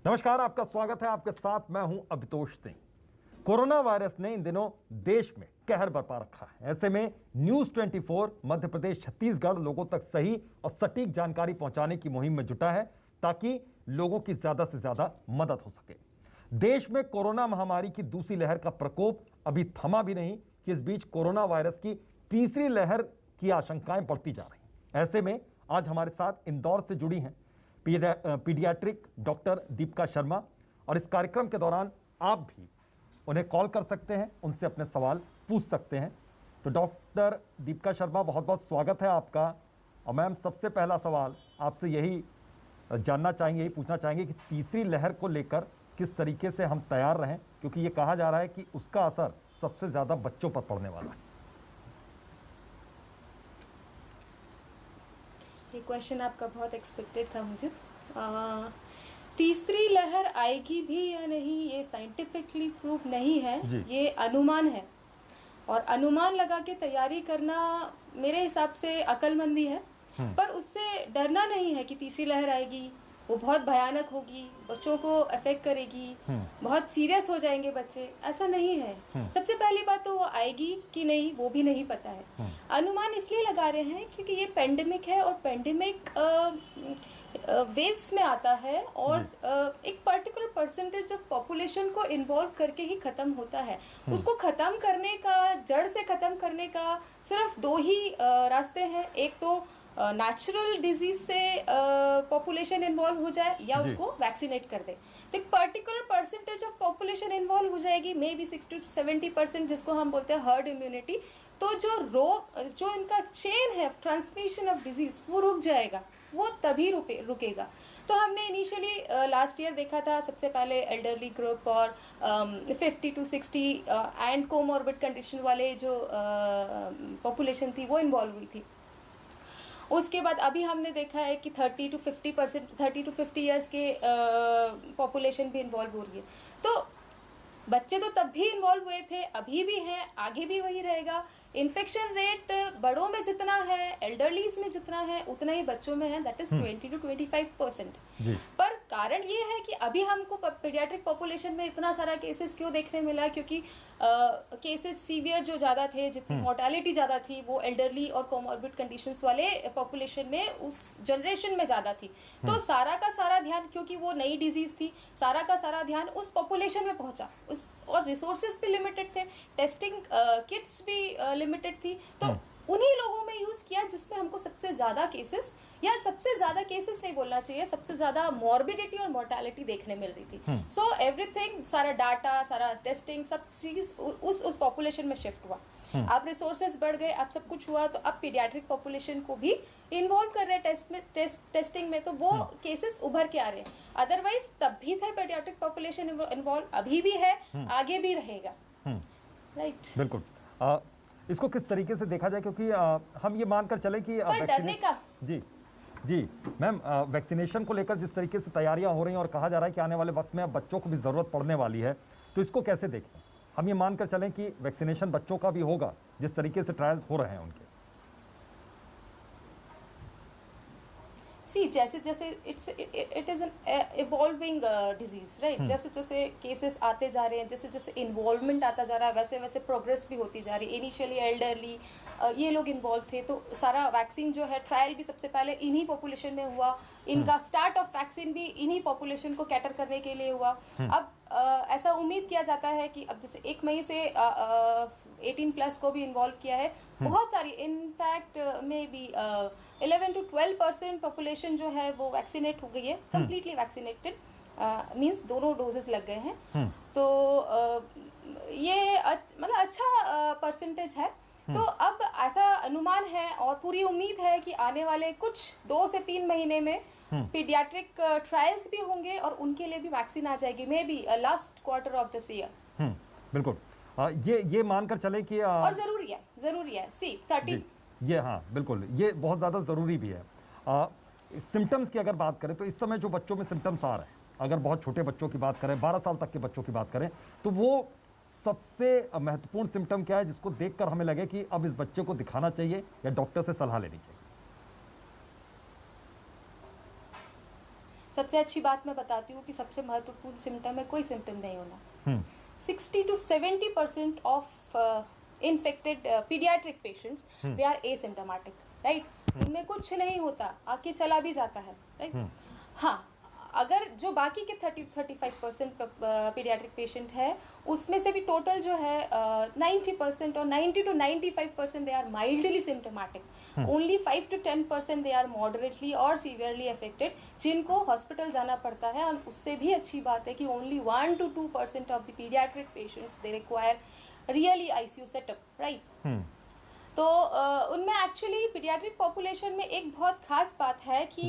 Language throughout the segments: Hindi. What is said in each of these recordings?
नमस्कार, आपका स्वागत है। आपके साथ मैं हूं अभितोष सिंह। कोरोना वायरस ने इन दिनों देश में कहर बरपा रखा है। ऐसे में न्यूज 24 मध्य प्रदेश छत्तीसगढ़ लोगों तक सही और सटीक जानकारी पहुंचाने की मुहिम में जुटा है ताकि लोगों की ज्यादा से ज्यादा मदद हो सके। देश में कोरोना महामारी की दूसरी लहर का प्रकोप अभी थमा भी नहीं कि इस बीच कोरोना वायरस की तीसरी लहर की आशंकाएं बढ़ती जा रही। ऐसे में आज हमारे साथ इंदौर से जुड़ी हैं पीडियाट्रिक डॉक्टर दीपिका शर्मा, और इस कार्यक्रम के दौरान आप भी उन्हें कॉल कर सकते हैं, उनसे अपने सवाल पूछ सकते हैं। तो डॉक्टर दीपिका शर्मा, बहुत बहुत स्वागत है आपका। और मैम, सबसे पहला सवाल आपसे यही जानना चाहेंगे, यही पूछना चाहेंगे कि तीसरी लहर को लेकर किस तरीके से हम तैयार रहें, क्योंकि ये कहा जा रहा है कि उसका असर सबसे ज़्यादा बच्चों पर पड़ने वाला है। ये क्वेश्चन आपका बहुत एक्सपेक्टेड था मुझे। तीसरी लहर आएगी भी या नहीं, ये साइंटिफिकली प्रूव नहीं है, ये अनुमान है। और अनुमान लगा के तैयारी करना मेरे हिसाब से अक्लमंदी है, पर उससे डरना नहीं है कि तीसरी लहर आएगी, वो बहुत भयानक होगी, बच्चों को अफेक्ट करेगी, बहुत सीरियस हो जाएंगे बच्चे, ऐसा नहीं है। सबसे पहली बात तो वो आएगी कि नहीं वो भी नहीं पता है। अनुमान इसलिए लगा रहे हैं क्योंकि ये पेंडेमिक है और पेंडेमिक वेव्स में आता है और एक पर्टिकुलर परसेंटेज ऑफ पॉपुलेशन को इन्वॉल्व करके ही खत्म होता है। उसको खत्म करने का, जड़ से खत्म करने का सिर्फ दो ही रास्ते हैं। एक तो नेचुरल डिजीज से पॉपुलेशन इन्वॉल्व हो जाए या उसको वैक्सीनेट कर दे, तो एक particular percentage of population involve हो जाएगी, मे बी 60 to 70%, जिसको हम बोलते हैं हर्ड इम्यूनिटी। तो जो इनका चेन है ट्रांसमिशन ऑफ डिजीज वो रुक जाएगा, वो तभी रुकेगा। तो हमने इनिशियली लास्ट ईयर देखा था, सबसे पहले एल्डरली ग्रुप और 50 to 60 एंड कोमॉर्बिड कंडीशन वाले जो पॉपुलेशन थी वो इन्वॉल्व हुई थी। उसके बाद अभी हमने देखा है कि 30 to 50 ईयर्स के पॉपुलेशन भी इन्वॉल्व हो रही है। तो बच्चे तो तब भी इन्वॉल्व हुए थे, अभी भी हैं, आगे भी वही रहेगा। इन्फेक्शन रेट बड़ों में जितना है, एल्डरलीज में जितना है, उतना ही बच्चों में है, दैट इज 20 to 25%। पर कारण ये है कि अभी हमको पीडियाट्रिक पॉपुलेशन में इतना सारा केसेस क्यों देखने मिला, क्योंकि केसेस सीवियर जो ज़्यादा थे, जितनी मोर्टेलिटी ज़्यादा थी, वो एल्डरली और कोमॉर्बिड कंडीशंस वाले पॉपुलेशन में उस जनरेशन में ज़्यादा थी। तो सारा का सारा ध्यान, क्योंकि वो नई डिजीज़ थी, सारा का सारा ध्यान उस पॉपुलेशन में पहुंचा, और रिसोर्सेज भी लिमिटेड थे, टेस्टिंग किट्स भी लिमिटेड थी, तो उन्हीं लोगों में यूज किया जिसमें हमको सबसे ज्यादा केसेस, या सबसे ज्यादा केसेस नहीं बोलना चाहिए, सबसे ज्यादा मॉर्बिडिटी और मोर्टेलिटी देखने मिल रही थी। सो एवरीथिंग, सारा डाटा, सारा टेस्टिंग, सब चीज उस पॉपुलेशन में शिफ्ट हुआ। अब रिसोर्सेज बढ़ गए, अब सब कुछ हुआ, तो अब पीडियाट्रिक पॉपुलेशन को भी इन्वॉल्व कर रहे हैं टेस्टिंग में, तो वो केसेस उभर के आ रहे हैं। अदरवाइज तब भी थे पीडियाट्रिक पॉपुलेशन इन्वॉल्व, अभी भी है, आगे भी रहेगा। राइट, बिल्कुल। इसको किस तरीके से देखा जाए, क्योंकि हम ये मानकर चले कि डरने का जी मैम, वैक्सीनेशन को लेकर जिस तरीके से तैयारियां हो रही हैं और कहा जा रहा है कि आने वाले वक्त में अब बच्चों को भी ज़रूरत पड़ने वाली है, तो इसको कैसे देखें? हम ये मानकर चलें कि वैक्सीनेशन बच्चों का भी होगा, जिस तरीके से ट्रायल्स हो रहे हैं उनके। जैसे जैसे it is an evolving disease, right. जैसे जैसे केसेस आते जा रहे हैं, जैसे जैसे इन्वॉल्वमेंट आता जा रहा है, वैसे वैसे प्रोग्रेस भी होती जा रही है। इनिशियली एल्डरली ये लोग इन्वॉल्व थे, तो सारा वैक्सीन जो है, ट्रायल भी सबसे पहले इन्हीं पॉपुलेशन में हुआ, इनका स्टार्ट ऑफ वैक्सीन भी इन्हीं पॉपुलेशन को कैटर करने के लिए हुआ। अब ऐसा उम्मीद किया जाता है कि अब जैसे 1 मई से 18+ को भी इन्वॉल्व किया है बहुत सारी, in fact may be 11 to 12% population जो है वो वैक्सीनेट हो गई है, कम्प्लीटली वैक्सीनेटेड, मींस दोनों डोजेस लग गए हैं। तो ये मतलब अच्छा परसेंटेज है। तो अब ऐसा अनुमान है और पूरी उम्मीद है कि आने वाले कुछ 2 से 3 महीने में पीडियाट्रिक ट्रायल्स भी होंगे और उनके लिए भी वैक्सीन आ जाएगी, may be last quarter of this year. बिल्कुल। ये मानकर चले कि और जरूरी है सी 30, ये हाँ बिल्कुल, ये बहुत ज़्यादा ज़रूरी भी है। सिम्टम्स की अगर बात करें तो इस समय जो बच्चों में सिम्टम्स आ रहे हैं, अगर बहुत छोटे बच्चों की बात करें, 12 साल तक के बच्चों की बात करें, तो वो सबसे महत्वपूर्ण सिम्टम क्या है जिसको देखकर हमें लगे कि अब इस बच्चे को दिखाना चाहिए या डॉक्टर से सलाह लेनी चाहिए? सबसे अच्छी बात मैं बताती हूँ कि सबसे महत्वपूर्ण सिम्टम है कोई सिम्टम नहीं होना। 60 to 70% of infected paediatric patients they are asymptomatic, right. उनमें कुछ नहीं होता, आके चला भी जाता है, राइट। हाँ, अगर जो बाकी के 30-35% पीडियाट्रिक पेशेंट है उसमें से भी टोटल जो है 90% और 90 to 95% they are mildly symptomatic. Only 5 to 10% they are moderately और सीवियरली अफेक्टेड, जिनको हॉस्पिटल जाना पड़ता है। और उससे भी अच्छी बात है कि only 1 to 2% of the paediatric patients they require really ICU setup, right. तो उनमें एक्चुअली पीडियाट्रिक पॉपुलेशन में एक बहुत खास बात है कि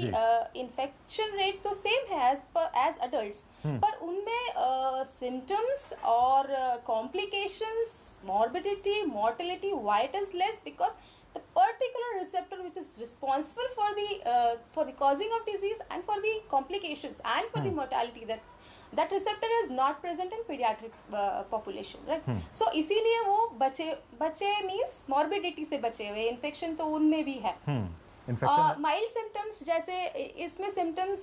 इन्फेक्शन रेट तो सेम है एज अडल्ट्स, पर उनमें सिम्टम्स और complications, morbidity, mortality, why it is less because the particular receptor which is responsible for the causing of disease and for the complications and for the mortality, that receptor is not present in pediatric population, right? So इसीलिए वो बचे means morbidity से बचे हुए, इन्फेक्शन तो उनमें भी है। माइल्ड सिम्टम्स जैसे इसमें सिम्टम्स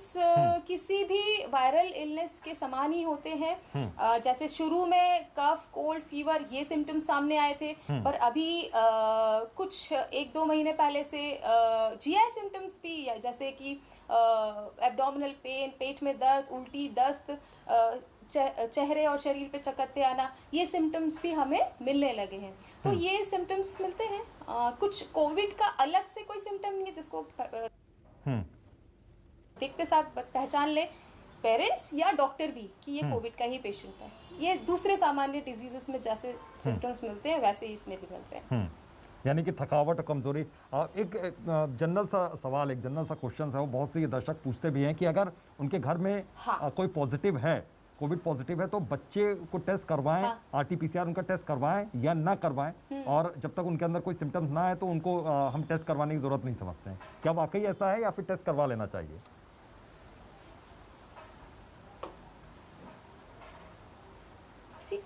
किसी भी वायरल इलनेस के समान ही होते हैं। जैसे शुरू में कफ, कोल्ड, फीवर ये सिम्टम्स सामने आए थे, पर अभी कुछ 1-2 महीने पहले से जीआई सिम्टम्स भी, जैसे कि एब्डोमिनल पेन, पेट में दर्द, उल्टी, दस्त, चेहरे और शरीर पे चकत्ते आना, ये सिम्टम्स भी हमें मिलने लगे हैं। तो ये सिम्टम्स मिलते हैं। कुछ कोविड का अलग से कोई सिम्टम नहीं है जिसको देखते साथ पहचान ले पेरेंट्स या डॉक्टर भी कि ये कोविड का ही पेशेंट है। ये दूसरे सामान्य डिजीजेस में जैसे सिम्टम्स मिलते हैं वैसे ही इसमें भी मिलते हैं। यानी कि थकावट और कमजोरी। एक जनरल सा सवाल, एक जनरल सा क्वेश्चन है, वो बहुत से दर्शक पूछते भी हैं कि अगर उनके घर में कोई पॉजिटिव है, कोविड पॉजिटिव है, तो बच्चे को टेस्ट करवाएं, आरटीपीसीआर उनका टेस्ट करवाएं या ना करवाएं, और जब तक उनके अंदर कोई सिम्टम्स ना है तो उनको हम टेस्ट करवाने की जरूरत नहीं समझते हैं। क्या वाकई ऐसा है या फिर टेस्ट करवा लेना चाहिए?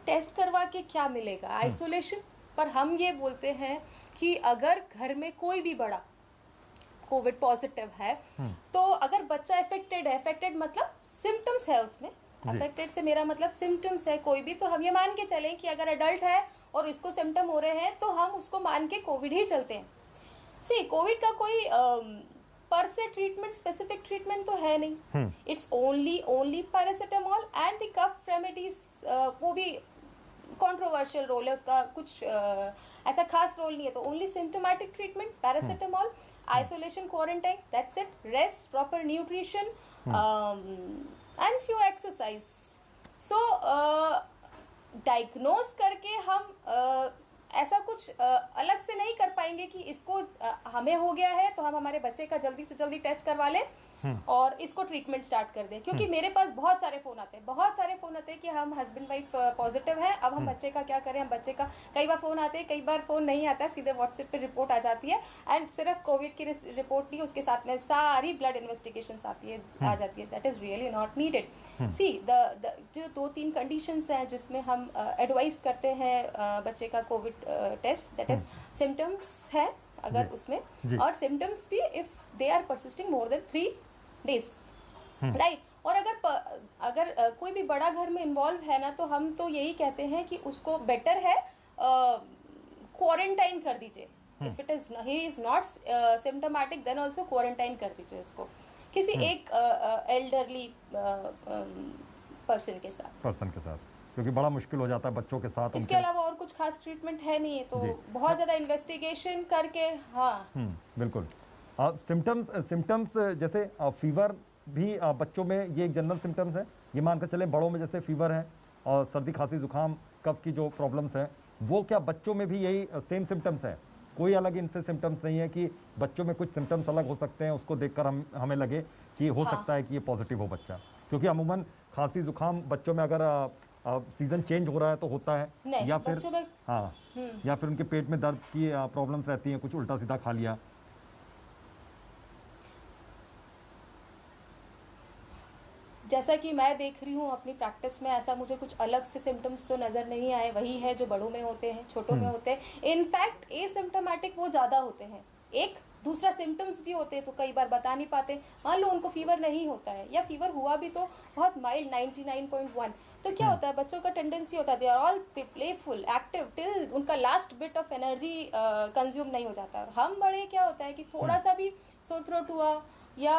टेस्ट करवा के क्या मिलेगा? आइसोलेशन। पर हम ये बोलते हैं कि अगर घर में कोई भी बड़ा कोविड पॉजिटिव है, तो अगर बच्चा अफेक्टेड मतलब सिम्टम्स है उसमें, अफेक्टेड से मेरा मतलब सिम्टम्स है कोई भी, तो हम ये मान के चलें कि अगर अडल्ट है और इसको सिम्टम हो रहे हैं तो हम उसको मान के कोविड ही चलते हैं। कोविड का कोई पर से ट्रीटमेंट, स्पेसिफिक ट्रीटमेंट तो है नहीं। It's only paracetamol and the cough remedies. वो भी कंट्रोवर्शियल रोल है उसका, कुछ ऐसा खास रोल नहीं है। तो only symptomatic treatment, paracetamol, isolation, quarantine, that's it. Rest, proper nutrition and few exercise. So diagnose करके हम ऐसा कुछ अलग से नहीं कर पाएंगे कि इसको हमें हो गया है तो हम हमारे बच्चे का जल्दी से जल्दी टेस्ट करवा लें और इसको ट्रीटमेंट स्टार्ट कर दें। क्योंकि मेरे पास बहुत सारे फोन आते हैं कि हम हस्बैंड वाइफ पॉजिटिव हैं, अब हम बच्चे का क्या करें। हम बच्चे का कई बार फोन आते हैं, कई बार फोन नहीं आता है, सीधे व्हाट्सएप पे रिपोर्ट आ जाती है। एंड सिर्फ कोविड की रिपोर्ट नहीं, उसके साथ में सारी ब्लड इन्वेस्टिगेशंस आ जाती है। That is really not needed. See जो 2-3 कंडीशंस हैं जिसमें हम एडवाइस करते हैं बच्चे का COVID test, that is symptoms है अगर उसमें, और सिम्टम्स भी if they are persisting more than 3 days, राइट। और अगर कोई भी बड़ा घर में इन्वॉल्व है ना, तो हम तो यही कहते हैं कि उसको बेटर है क्वारंटाइन कर दीजिए। If it is he is not symptomatic then also quarantine कर दीजिए उसको किसी एक एल्डरली पर्सन के साथ, क्योंकि बड़ा मुश्किल हो जाता है बच्चों के साथ। इसके अलावा और कुछ खास ट्रीटमेंट है नहीं, तो बहुत ज्यादा इन्वेस्टिगेशन करके। बिल्कुल। सिम्टम्स जैसे फीवर भी बच्चों में ये एक जनरल सिम्टम्स है। ये मानकर चले बड़ों में जैसे फीवर है और सर्दी, खांसी, जुकाम, कफ की जो प्रॉब्लम्स हैं, वो क्या बच्चों में भी यही सेम सिम्टम्स है? कोई अलग इनसे सिम्टम्स नहीं है कि बच्चों में कुछ सिम्टम्स अलग हो सकते हैं, उसको देखकर हमें लगे कि हो सकता है कि ये पॉजिटिव हो बच्चा? क्योंकि अमूमन खांसी जुकाम बच्चों में अगर सीजन चेंज हो रहा है तो होता है, या फिर या फिर उनके पेट में दर्द की प्रॉब्लम्स रहती हैं, कुछ उल्टा सीधा खा लिया। जैसा कि मैं देख रही हूँ अपनी प्रैक्टिस में, ऐसा मुझे कुछ अलग से सिम्टम्स तो नज़र नहीं आए। वही है जो बड़ों में होते हैं, छोटों में होते हैं। इनफैक्ट एसिम्प्टोमेटिक वो ज़्यादा होते हैं, एक दूसरा सिम्टम्स भी होते हैं तो कई बार बता नहीं पाते। मान लो उनको फीवर नहीं होता है या फीवर हुआ भी तो बहुत माइल्ड 99.1, तो क्या होता है बच्चों का टेंडेंसी होता है they are all playful active till उनका last bit of energy consume नहीं हो जाता। हम बड़े क्या होता है कि थोड़ा सा भी सोर थ्रोट हुआ या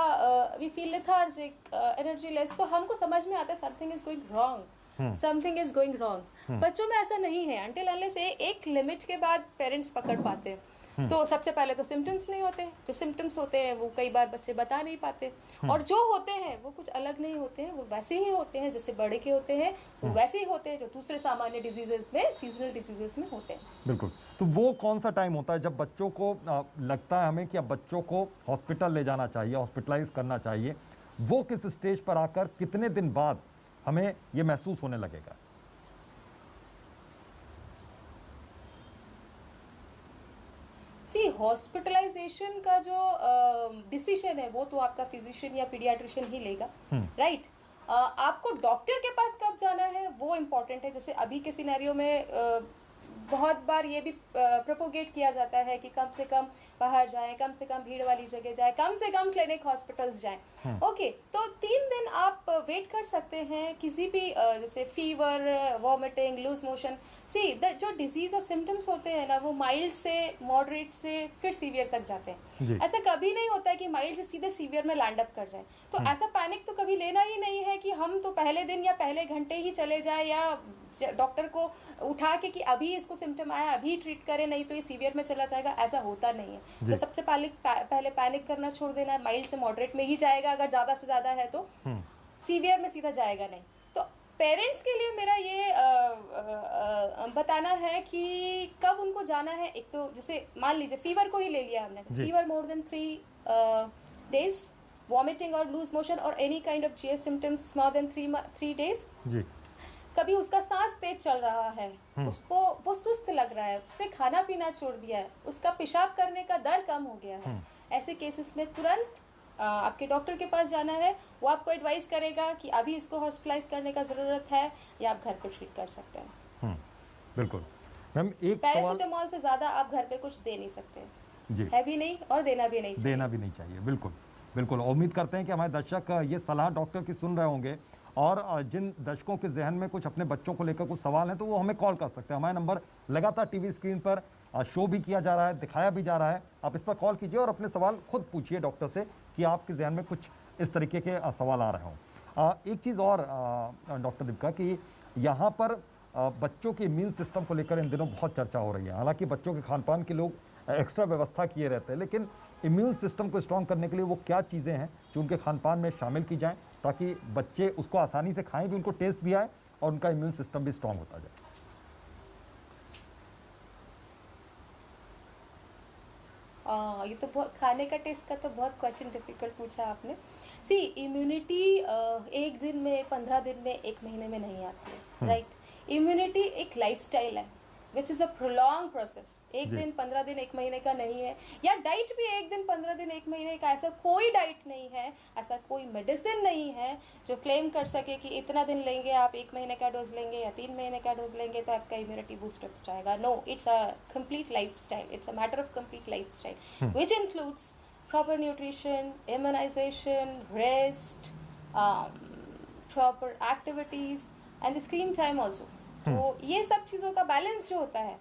we feel lethargic energy less तो हमको समझ में आता है something is going wrong, something is going wrong. बच्चों में ऐसा नहीं है, अनटिल अनलेस एक लिमिट के बाद पेरेंट्स पकड़ पाते हैं। तो सबसे पहले तो सिम्टम्स नहीं होते, जो सिम्टम्स होते हैं वो कई बार बच्चे बता नहीं पाते, और जो होते हैं वो कुछ अलग नहीं होते हैं, वो वैसे ही होते हैं जैसे बड़े के होते हैं, वो वैसे ही होते हैं जो दूसरे सामान्य डिजीजेस में, सीजनल डिजीजेस में होते हैं। बिल्कुल। तो वो कौन सा टाइम होता है जब बच्चों को लगता है हमें कि अब बच्चों को हॉस्पिटल ले जाना चाहिए, हॉस्पिटलाइज करना चाहिए? वो किस स्टेज पर आकर कितने दिन बाद हमें ये महसूस होने लगेगा? सी हॉस्पिटलाइजेशन का जो डिसीजन है वो तो आपका फिजिशियन या पीडियाट्रिशियन ही लेगा, राइट? आपको डॉक्टर के पास कब जाना है वो इम्पोर्टेंट है। जैसे अभी के सिनेरियो में बहुत बार ये भी प्रोपोगेट किया जाता है कि कम से कम बाहर जाएं, कम से कम भीड़ वाली जगह जाएं, कम से कम क्लिनिक हॉस्पिटल्स जाएं। ओके, तो 3 दिन आप वेट कर सकते हैं किसी भी जैसे फीवर, वॉमिटिंग, लूज मोशन। सी जो डिजीज और सिम्टम्स होते हैं ना वो माइल्ड से मॉडरेट से फिर सीवियर तक जाते हैं। ऐसा कभी नहीं होता है कि माइल्ड से सीधे सीवियर में लैंड अप कर जाए। तो ऐसा पैनिक तो कभी लेना ही नहीं है कि हम तो पहले दिन या पहले घंटे ही चले जाए या डॉक्टर को उठा के कि अभी इसको सिम्टम आया अभी ट्रीट करें नहीं तो ये सीवियर में चला जाएगा, ऐसा होता नहीं है। तो सबसे पहले पैनिक करना छोड़ देना है, माइल्ड से मॉडरेट में ही जाएगा, अगर ज्यादा से ज्यादा है तो सीवियर में सीधा जाएगा नहीं। तो पेरेंट्स के लिए मेरा ये बताना है कि कब उनको जाना है। एक तो जैसे मान लीजिए फीवर को ही ले लिया हमने, फीवर मोर देन 3 days, वॉमिटिंग और लूज मोशन और any kind of GS symptoms more than 3 days, कभी उसका सांस तेज चल रहा है, उसको वो सुस्त लग रहा है, उसने खाना पीना छोड़ दिया है, उसका पेशाब करने का दर कम हो गया है, ऐसे केसेस में तुरंत आपके डॉक्टर के पास जाना है। वो आपको एडवाइस करेगा कि अभी इसको हॉस्पिटलाइज करने का जरूरत है या आप घर पे ट्रीट कर सकते हैं। बिल्कुल मैम, एक पैरासीटामोल से ज्यादा आप घर पे कुछ दे नहीं सकते जी, है भी नहीं और देना भी नहीं चाहिए। बिल्कुल बिल्कुल। उम्मीद करते हैं कि हमारे दर्शक ये सलाह डॉक्टर की सुन रहे होंगे, और जिन दर्शकों के जहन में कुछ अपने बच्चों को लेकर कुछ सवाल हैं तो वो हमें कॉल कर सकते हैं। हमारा नंबर लगातार टीवी स्क्रीन पर शो भी किया जा रहा है, दिखाया भी जा रहा है। आप इस पर कॉल कीजिए और अपने सवाल खुद पूछिए डॉक्टर से कि आपके जहन में कुछ इस तरीके के सवाल आ रहे हों। एक चीज़ और डॉक्टर दीपिका कि यहाँ पर बच्चों के इम्यून सिस्टम को लेकर इन दिनों बहुत चर्चा हो रही है। हालांकि बच्चों के खान पान के लोग एक्स्ट्रा व्यवस्था किए रहते हैं, लेकिन इम्यून सिस्टम को स्ट्रॉन्ग करने के लिए वो क्या चीज़ें हैं जो उनके खान पान में शामिल की जाएँ ताकि बच्चे उसको आसानी से खाएं भी, उनको टेस्ट भी आए और उनका इम्यून सिस्टम भी स्ट्रॉन्ग होता जाए? ये तो बहुत खाने का टेस्ट का तो बहुत क्वेश्चन डिफिकल्ट पूछा आपने। सी इम्यूनिटी 1 दिन में, 15 दिन में, 1 महीने में नहीं आती है, राइट? इम्यूनिटी एक लाइफस्टाइल है which is a prolong process. 1 दिन, 15 दिन, 1 महीने का नहीं है। या डाइट भी 1 दिन, 15 दिन, 1 महीने का, ऐसा कोई डाइट नहीं है, ऐसा कोई मेडिसिन नहीं है जो क्लेम कर सके कि इतना दिन लेंगे आप, 1 महीने का डोज लेंगे या 3 महीने का डोज लेंगे तो आपका इम्यूनिटी बूस्ट हो जाएगा। No, it's a complete lifestyle, it's a matter of complete lifestyle which includes proper nutrition, immunisation, rest, proper activities and screen time also. तो ये सब चीज़ों का बैलेंस जो होता है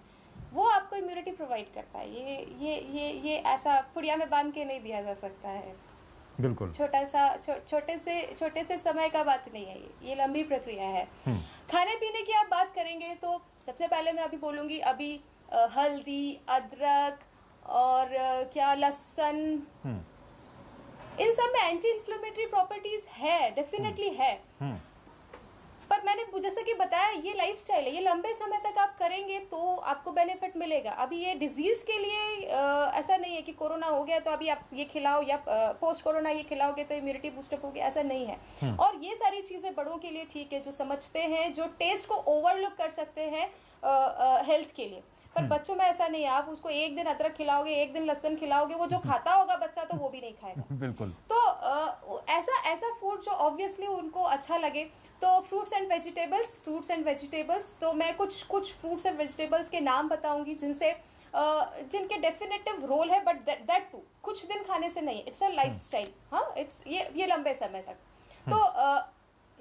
वो आपको इम्यूनिटी प्रोवाइड करता है। ये ऐसा पुड़िया में बांध के नहीं दिया जा सकता है। बिल्कुल छोटे से समय का बात नहीं है, ये लंबी प्रक्रिया है। खाने पीने की आप बात करेंगे तो सबसे पहले मैं अभी बोलूँगी, अभी हल्दी, अदरक और क्या लहसुन, इन सब में एंटी इन्फ्लेमेटरी प्रॉपर्टीज है, डेफिनेटली है। पर मैंने जैसा कि बताया ये लाइफस्टाइल है, ये लंबे समय तक आप करेंगे तो आपको बेनिफिट मिलेगा। अभी ये डिजीज के लिए ऐसा नहीं है कि कोरोना हो गया तो अभी आप ये खिलाओ या पोस्ट कोरोना ये खिलाओगे तो इम्यूनिटी बूस्टअप होगी, ऐसा नहीं है। और ये सारी चीजें बड़ों के लिए ठीक है, जो समझते हैं, जो टेस्ट को ओवरलुक कर सकते हैं हेल्थ के लिए। पर बच्चों में ऐसा नहीं है, आप उसको 1 दिन अदरक खिलाओगे, 1 दिन लहसुन खिलाओगे, वो जो खाता होगा बच्चा तो वो भी नहीं खाएगा। बिल्कुल। तो ऐसा फूड जो ऑब्वियसली उनको अच्छा लगे, तो फ्रूट्स एंड वेजिटेबल्स। तो मैं कुछ फ्रूट्स एंड वेजिटेबल्स के नाम बताऊंगी जिनसे जिनके डेफिनेटिव रोल है, बट दैट टू कुछ दिन खाने से नहीं, इट्स अ लाइफस्टाइल। हाँ, इट्स ये लंबे समय तक। तो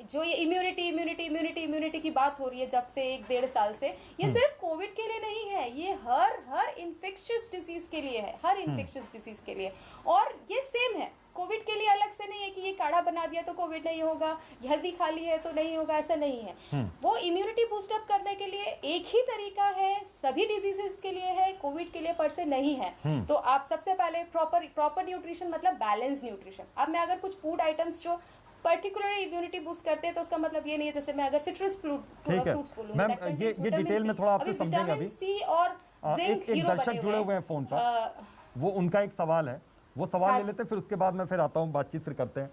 जो ये इम्यूनिटी की बात हो रही है जब से 1-1.5 साल से, ये सिर्फ कोविड के लिए नहीं है, ये हर इन्फेक्शियस डिसीज के लिए है, हर इन्फेक्शियस डिसीज के लिए। और ये सेम है, कोविड के लिए अलग से नहीं है कि ये काढ़ा बना दिया तो कोविड नहीं होगा, हल्दी खा ली है तो नहीं होगा, ऐसा नहीं है। वो इम्यूनिटी बूस्टअप करने के लिए एक ही तरीका है, सभी डिजीजेस के लिए है, कोविड के लिए पर से नहीं है। तो आप सबसे पहले प्रॉपर न्यूट्रिशन, मतलब बैलेंस न्यूट्रिशन। अब मैं अगर कुछ फूड आइटम्स जो पर्टिकुलर इम्यूनिटी बूस्ट करते हैं तो उसका मतलब ये नहीं है, जैसे मैं अगर सिट्रस फ्रूट्स बोलूंगी, मैम ये डिटेल में थोड़ा आपसे समझेंगे अभी। सी और जिंक एक दर्शक जुड़े हुए हैं फोन पर, वो उनका एक सवाल है, वो सवाल ले लेते हैं, फिर उसके बाद मैं फिर आता हूँ, बातचीत फिर करते हैं।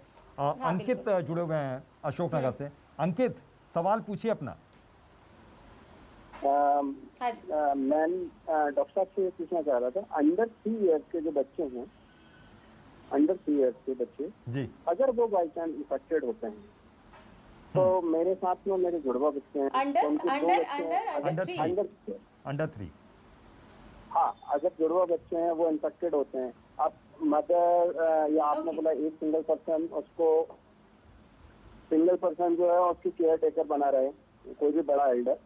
अंकित जुड़े हुए हैं अशोकनगर से। अंकित, सवाल पूछिए अपना। मैं डॉक्टर साहब से पूछना चाह रहा था, अंडर 3 इयर्स के जो बच्चे हैं, अंडर 3 इयर्स के बच्चे जी, अगर वो बाई चांस इन्फेक्टेड होते हैं तो मेरे साथ में मेरे जुड़वा बच्चे हैं, अंडर 3, हाँ, अगर जुड़वा बच्चे हैं वो इन्फेक्टेड होते हैं, अब मदर या आपने बोला एक सिंगल पर्सन जो है उसकी केयर टेकर बना रहे, कोई भी बड़ा एल्डर।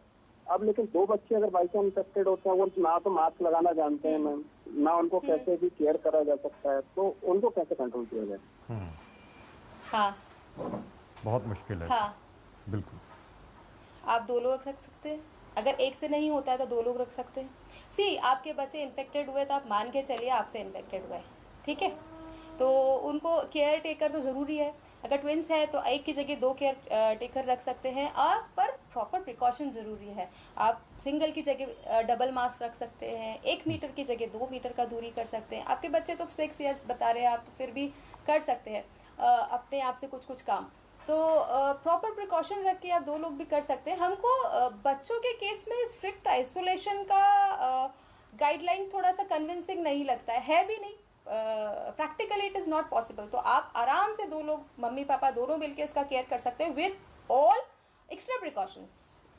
अब लेकिन 2 बच्चे अगर बाई चांस इन्फेक्टेड होते हैं, वो ना तो मास्क लगाना जानते हैं मैम, ना उनको कैसे भी केयर करा जा सकता है, तो उनको कैसे कंट्रोल किया जाए? हाँ, बहुत मुश्किल है। हाँ, बिल्कुल। आप 2 लोग रख सकते हैं, अगर एक से नहीं होता है तो 2 लोग रख सकते हैं। सी, आपके बच्चे इन्फेक्टेड हुए तो आप मान के चलिए आपसे इन्फेक्टेड हुए, ठीक है, तो उनको केयर टेकर तो जरूरी है। अगर ट्विंस है तो एक की जगह 2 केयर टेकर रख सकते हैं, पर प्रॉपर प्रिकॉशन जरूरी है। आप सिंगल की जगह डबल मास्क रख सकते हैं, 1 मीटर की जगह 2 मीटर का दूरी कर सकते हैं। आपके बच्चे तो 6 इयर्स बता रहे हैं आप, तो फिर भी कर सकते हैं अपने आप से कुछ काम। तो प्रॉपर प्रिकॉशन रख के आप 2 लोग भी कर सकते हैं। हमको बच्चों के केस में स्ट्रिक्ट आइसोलेशन का गाइडलाइन थोड़ा सा कन्विंसिंग नहीं लगता है भी नहीं, practically it is not possible. तो आप आराम से 2 लोग, मम्मी पापा दोनों मिलकर इसका केयर कर सकते हैं with all extra precautions.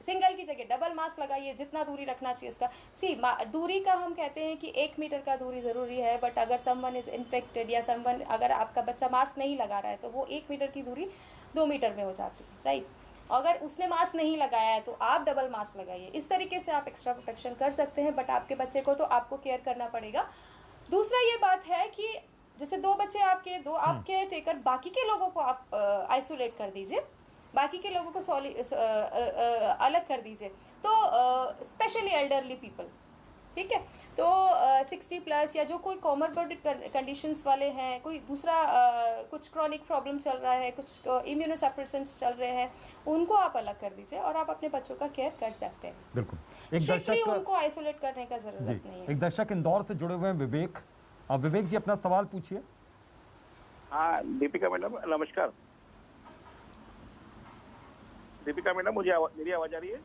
Single की जगह डबल मास्क लगाइए, जितना दूरी रखना चाहिए उसका। सी, दूरी का हम कहते हैं कि 1 मीटर का दूरी जरूरी है, बट अगर समवन इज इन्फेक्टेड या समवन, अगर आपका बच्चा मास्क नहीं लगा रहा है तो वो 1 मीटर की दूरी 2 मीटर में हो जाती है, राइट। अगर उसने मास्क नहीं लगाया है तो आप डबल मास्क लगाइए। इस तरीके से आप एक्स्ट्रा प्रोटेक्शन कर सकते हैं, बट आपके बच्चे को तो आपको केयर करना पड़ेगा। दूसरा ये बात है कि जैसे 2 बच्चे आपके, 2 आप केयर टेकर, बाकी के लोगों को आप आइसोलेट कर दीजिए, बाकी के लोगों को अलग कर दीजिए। तो स्पेशली एल्डरली पीपल, ठीक है, तो 60+ या जो कोई कॉमरबोर्डिक कंडीशंस वाले हैं, कोई दूसरा कुछ क्रॉनिक प्रॉब्लम चल रहा है, कुछ इम्यूनोसप्रेसेंट्स चल रहे हैं, उनको आप अलग कर दीजिए और आप अपने बच्चों का केयर कर सकते हैं। बिल्कुल। एक दर्शक, उनको आइसोलेट करने का जरूरत नहीं है। एक दर्शक इंदौर से जुड़े हुए हैं, विवेक। विवेक जी, अपना सवाल पूछिए। हाँ, दीपिका मैडम नमस्कार। दीपिका मैडम, मेरी आवाज आ रही है?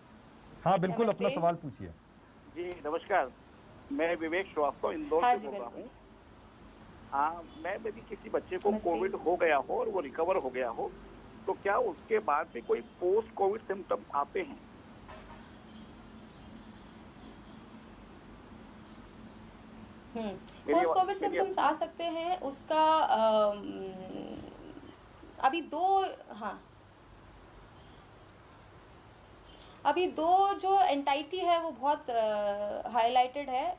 हाँ बिल्कुल, अपना सवाल पूछिए। जी नमस्कार, मैं विवेक श्रीवास्तव इंदौर से बोल रहा हूँ। हाँ, मेरी किसी बच्चे को कोविड हो गया हो और वो रिकवर हो गया हो, तो क्या उसके बाद भी कोई पोस्ट कोविड सिम्टम आते हैं? पोस्ट कोविड सिम्टम्स आ सकते हैं। उसका अभी 2 जो एंटाइटी है वो बहुत हाईलाइटेड है।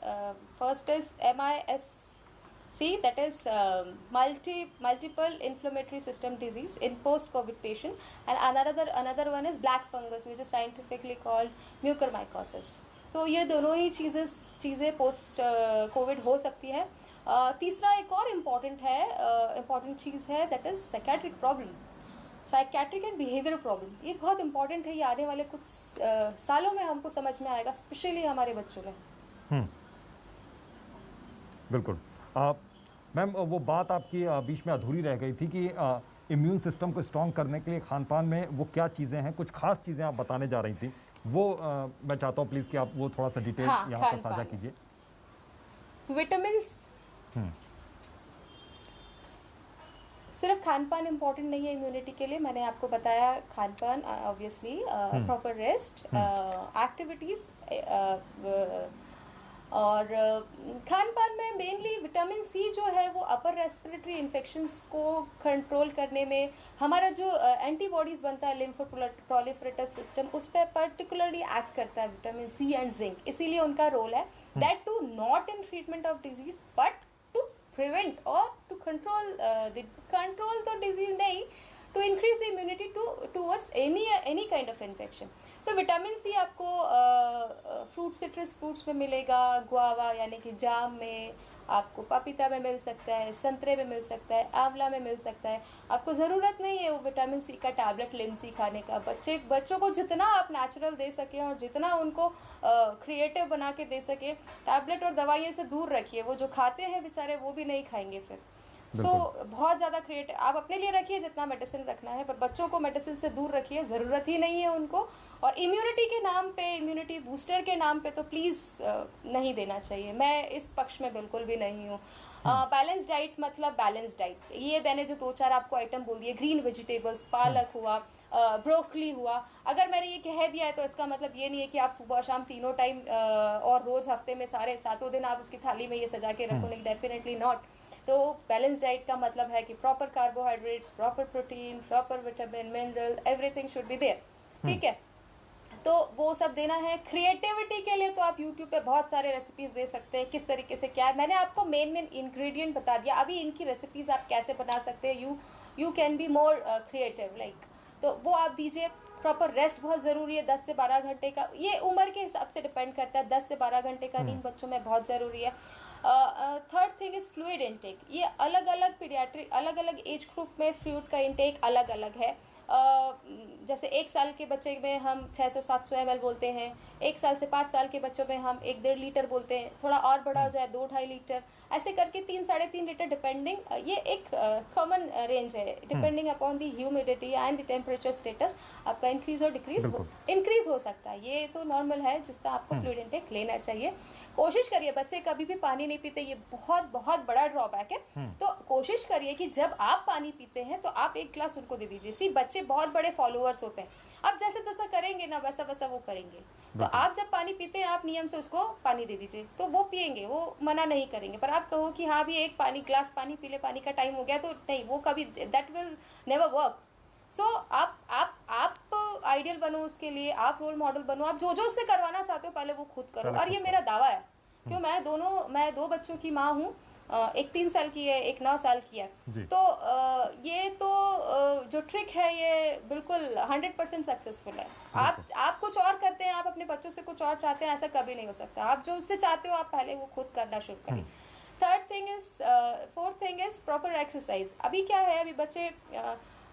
First is MIS-C, that is multiple inflammatory system disease in post COVID patient, and another one is black fungus, which is scientifically called mucormycosis. तो ये दोनों ही चीज़ें पोस्ट कोविड हो सकती है। तीसरा एक और इम्पॉर्टेंट चीज़ है, that is psychiatric problem, psychiatric and behaviour problem. ये बहुत इंपॉर्टेंट है, ये आने वाले कुछ सालों में हमको समझ में आएगा, स्पेशली हमारे बच्चों में। बिल्कुल। मैम, वो बात आपकी बीच में अधूरी रह गई थी कि इम्यून सिस्टम को स्ट्रॉन्ग करने के लिए खान पान में वो क्या चीज़ें हैं, कुछ खास चीज़ें आप बताने जा रही थी, वो मैं चाहता हूँ प्लीज़ कि आप वो थोड़ा सा डिटेल यहाँ पर साझा कीजिए। विटामिन्स, सिर्फ खान पान इम्पोर्टेंट नहीं है इम्यूनिटी के लिए, मैंने आपको बताया। खान पान, ऑब्वियसली प्रॉपर रेस्ट, एक्टिविटीज, और खान पान में मेनली विटामिन सी जो है वो अपर रेस्पिरेटरी इन्फेक्शंस को कंट्रोल करने में, हमारा जो एंटीबॉडीज बनता है लिम्फोप्रोलिफरेटिव सिस्टम, उस पर पर्टिकुलरली एक्ट करता है विटामिन सी एंड जिंक, इसीलिए उनका रोल है that to not in treatment of disease but to prevent और टू कंट्रोल तो डिजीज नहीं, to increase the immunity towards any kind of infection. So vitamin C आपको फ्रूट सिट्रस फ्रूट्स में मिलेगा, गुआवा यानी कि जाम में, आपको पपीता में मिल सकता है, संतरे में मिल सकता है, आंवला में मिल सकता है। आपको ज़रूरत नहीं है वो विटामिन सी का टैबलेट लिमसी खाने का। बच्चों को जितना आप नेचुरल दे सकें और जितना उनको क्रिएटिव बना के दे सके, टैबलेट और दवाइयों से दूर रखिए। वो जो खाते हैं बेचारे वो भी नहीं खाएंगे फिर। बहुत ज़्यादा क्रिएटिव आप अपने लिए रखिए जितना मेडिसिन रखना है, पर बच्चों को मेडिसिन से दूर रखिए, ज़रूरत ही नहीं है उनको। और इम्यूनिटी के नाम पे, इम्यूनिटी बूस्टर के नाम पे तो प्लीज़ नहीं देना चाहिए। मैं इस पक्ष में बिल्कुल भी नहीं हूँ। बैलेंस डाइट मतलब बैलेंस डाइट, ये मैंने जो 2-4 आपको आइटम बोल दिए, ग्रीन वेजिटेबल्स, पालक हुआ, ब्रोकली हुआ, अगर मैंने ये कह दिया है तो इसका मतलब ये नहीं है कि आप सुबह शाम तीनों टाइम और रोज़ हफ्ते में सारे 7 दिन आप उसकी थाली में ये सजा के रखो, नहीं, डेफिनेटली नॉट। तो बैलेंस डाइट का मतलब है कि proper carbohydrates, proper protein, proper vitamin, mineral, everything should be there, ठीक है। तो वो सब देना है। क्रिएटिविटी के लिए तो आप यूट्यूब पे बहुत सारे रेसिपीज दे सकते हैं, किस तरीके से क्या है। मैंने आपको मेन इंग्रेडिएंट बता दिया, अभी इनकी रेसिपीज आप कैसे बना सकते हैं। You can be more creative like, तो वो आप दीजिए। प्रॉपर रेस्ट बहुत ज़रूरी है, 10 से 12 घंटे का, ये उम्र के हिसाब से डिपेंड करता है। 10 से 12 घंटे का नींद बच्चों में बहुत ज़रूरी है। Third thing is fluid intake. ये अलग अलग पीडियाट्रिक, अलग अलग एज ग्रुप में फ्लूइड का इनटेक अलग अलग है। जैसे 1 साल के बच्चे में हम 600-700 ml बोलते हैं, 1 साल से 5 साल के बच्चों में हम 1-1.5 लीटर बोलते हैं, थोड़ा और बड़ा हो जाए 2-2.5 लीटर, ऐसे करके 3-3.5 लीटर डिपेंडिंग। ये एक कॉमन रेंज है, depending upon the humidity and the temperature status आपका इंक्रीज और इंक्रीज हो सकता है। ये तो नॉर्मल है जिसका आपको फ्लूइड इनटेक लेना चाहिए। कोशिश करिए, बच्चे कभी भी पानी नहीं पीते, ये बहुत बहुत बड़ा ड्रॉबैक है। तो कोशिश करिए कि जब आप पानी पीते हैं तो आप 1 ग्लास उनको दे दीजिए। सी बच्चे बहुत बड़े फॉलोअर्स होते हैं, आप जैसे जैसा करेंगे ना वैसा वैसा वो करेंगे। तो आप जब पानी पीते हैं आप नियम से उसको पानी दे दीजिए, तो वो पिएंगे, वो मना नहीं करेंगे। पर आप कहो कि हाँ भी 1 ग्लास पानी पी ले, पानी का टाइम हो गया, तो नहीं, वो कभी दैट विल नेवर वर्क। सो आप आइडियल बनो उसके लिए, आप रोल मॉडल बनो, आप जो जो उससे करवाना चाहते हो पहले वो खुद करो। और ये मेरा दावा है, क्यों मैं 2 बच्चों की माँ हूँ, एक 3 साल की है, एक 9 साल की है। तो ये तो जो ट्रिक है ये बिल्कुल 100% सक्सेसफुल है। आप कुछ और करते हैं, आप अपने बच्चों से कुछ और चाहते हैं, ऐसा कभी नहीं हो सकता। आप जो उससे चाहते हो आप पहले वो खुद करना शुरू करिए। Fourth thing is proper exercise. अभी क्या है, अभी बच्चे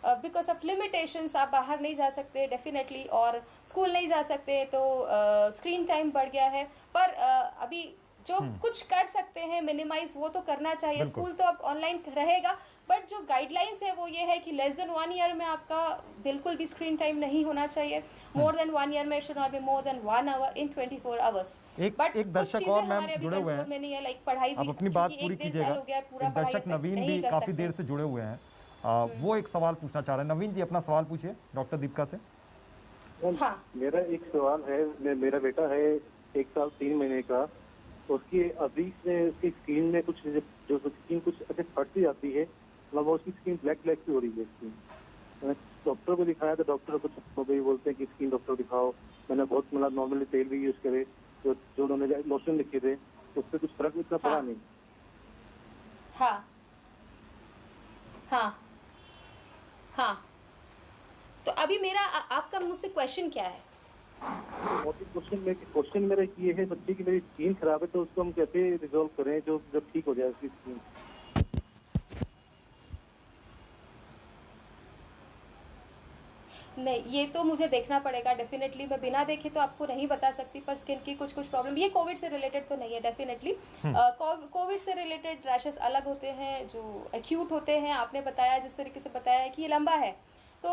बिकॉज ऑफ लिमिटेशंस आप बाहर नहीं जा सकते डेफिनेटली, और स्कूल नहीं जा सकते, तो स्क्रीन टाइम बढ़ गया है। पर अभी जो कुछ कर सकते हैं मिनिमाइज, वो तो करना चाहिए। स्कूल तो अब ऑनलाइन रहेगा, बट जो गाइडलाइंस है वो ये है कि लेस देन 1 ईयर में आपका बिल्कुल भी स्क्रीन टाइम नहीं होना चाहिए। मोर देन 1 ईयर में should not be more than 1 hour in 24 hours. But एक दर्शक और मैम जुड़े हुए हैं, नहीं है, लाइक पढ़ाई आप अपनी बात पूरी कीजिएगा। एक दर्शक नवीन भी काफी देर से जुड़े हुए हैं, वो एक सवाल पूछना चाह रहे हैं। नवीन जी अपना सवाल पूछिए डॉक्टर दीपिका से। हाँ। मेरा एक सवाल है, मेरा बेटा है 1 साल 3 महीने का, उसकी अभी से उसकी स्किन में कुछ जो स्किन कुछ ऐसे फटती जाती है, मतलब उसकी स्किन ब्लैक सी हो रही है स्किन। डॉक्टर को दिखाया तो डॉक्टर कुछ भी बोलते हैं कि स्किन डॉक्टर दिखाओ। मैंने बहुत मतलब नॉर्मली तेल भी यूज करे, जो उन्होंने लोशन लिखे थे उससे कुछ फर्क इतना पड़ा नहीं। हाँ, तो अभी मेरा आपका मुझसे क्वेश्चन क्या है? क्वेश्चन मेरा ये है, बच्चे की मेरी स्किन खराब है तो उसको हम कैसे रिजॉल्व करें जो जब ठीक हो जाए उसकी स्किन। नहीं, ये तो मुझे देखना पड़ेगा डेफिनेटली। मैं बिना देखे तो आपको नहीं बता सकती, पर स्किन की कुछ प्रॉब्लम, ये कोविड से रिलेटेड तो नहीं है डेफिनेटली। कोविड से रिलेटेड रैशेस अलग होते हैं जो एक्यूट होते हैं। आपने बताया, जिस तरीके से बताया कि ये लंबा है, तो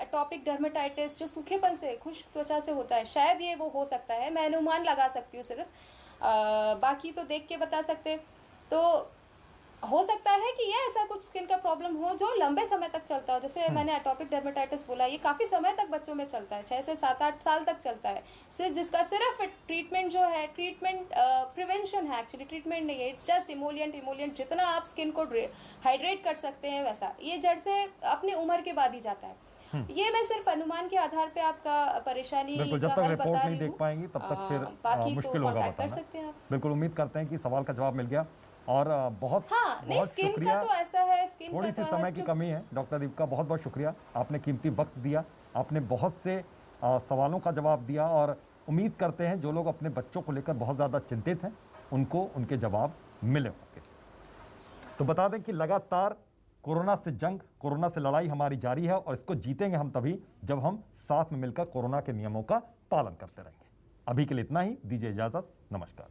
एटॉपिक डर्मेटाइटिस जो सूखेपन से, खुश्क त्वचा से होता है, शायद ये वो हो सकता है। मैं अनुमान लगा सकती हूँ सिर्फ, बाकी तो देख के बता सकते। तो हो सकता है कि ये ऐसा कुछ स्किन का प्रॉब्लम हो जो लंबे समय तक चलता हो, जैसे मैंने एटोपिक डर्मेटाइटिस बोला, ये काफ़ी समय तक बच्चों में चलता है, 6 से 7-8 साल तक चलता है, जिसका सिर्फ ट्रीटमेंट जो है, ट्रीटमेंट प्रिवेंशन है, एक्चुअली ट्रीटमेंट नहीं है, इट्स जस्ट इमोलिएंट जितना आप स्किन को हाइड्रेट कर सकते हैं वैसा, ये जड़ से अपनी उम्र के बाद ही जाता है। ये मैं सिर्फ अनुमान के आधार पे आपका परेशानी जब तक रिपोर्ट नहीं देख पाएंगी तब तक फिर बाकी मुश्किल तो होगा कर सकते हैं आप। बिल्कुल उम्मीद करते हैं कि सवाल का जवाब मिल गया और बहुत बहुत स्किन शुक्रिया। का तो ऐसा है, स्किन थोड़ी सी समय की कमी है डॉक्टर दीपिका, बहुत बहुत शुक्रिया, आपने कीमती वक्त दिया, आपने बहुत से सवालों का जवाब दिया और उम्मीद करते हैं जो लोग अपने बच्चों को लेकर बहुत ज़्यादा चिंतित हैं उनको उनके जवाब मिले होंगे। तो बता दें कि लगातार कोरोना से जंग, कोरोना से लड़ाई हमारी जारी है और इसको जीतेंगे हम तभी जब हम साथ में मिलकर कोरोना के नियमों का पालन करते रहेंगे। अभी के लिए इतना ही, दीजिए इजाजत, नमस्कार।